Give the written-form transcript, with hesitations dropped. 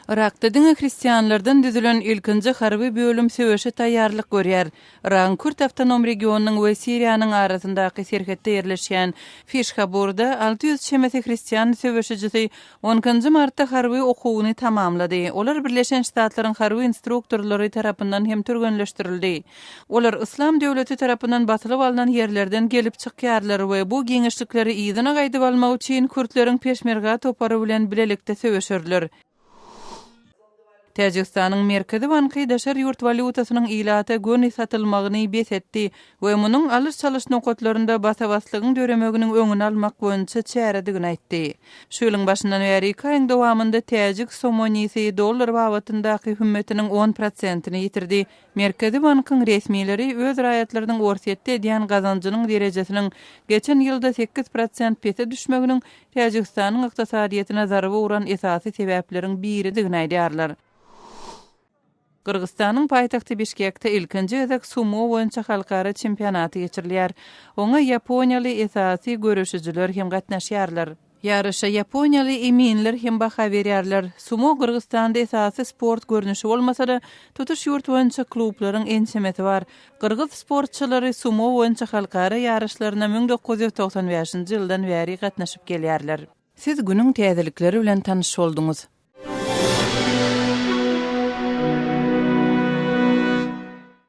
Yrakda hristianlardan düzülen ilkinji harby bölüm söweşe taýýarlyk görýär. Iran Kürt Awtonom regionunyň we Siriýanyň arasyndaky serhetde ýerleşýän Fişhaburda 600 şemeti hristian söweşejisi 10-njy martda harby okuwyny tamamlady. Olar Birleşen Ştatlaryň harby instruktorlary tarapyndan hem türgenleşdirildi. Olar İslam döwleti tarapyndan batylyp alynan ýerlerden gelip çykýarlar we bu giňişlikleri ýygyna gaýdyp almak üçin Kürtleriň peşmerga topary bilen bilelikde söweşerler. Täjigistanyň Merkezi banky daşary ýurt walýutasynyň ilata göni satylmagyny etdi we munyň alys çalyş nokatlarynda basabaslygyň döremeginiň öňüni almak boýunça çäredigini aýtdy. Şu ýylyň başyndan beri 2 aýyň dowamynda täjik somonysy dollar bawatyndaky hümmetiniň 10%-ni ýitirdi. Merkezi bankyň resmiýetleri öz raýatlarynyň orsetde edýän gazanjynyň derejesiniň geçen ýylda 8% pete düşmeginiň Täjigistanyň ykdysadyýatyna zarby uğran esasy sebepleriň biridigini aýdýarlar. Kırgızstanyň paýtagty Bişkekde ilkinji özek sumo boýunça halkara çempionaty geçirilýär. Oňa Ýaponiýaly esasy görüşüjiler hem gatnaşýarlar. Yarışa Ýaponiýaly eminler hem baha berýärler. Sumo Kırgızstanda esasy sport görnüşi bolmasa-da, tutuş ýurt boýunça klublaryň ensemeti bar. Kırgız sportçylary sumo boýunça halkara yarışlaryna 1995-nji ýyldan beri gatnaşyp gelýärler. Siz günüň täzelikleri bilen tanyş boldunuz.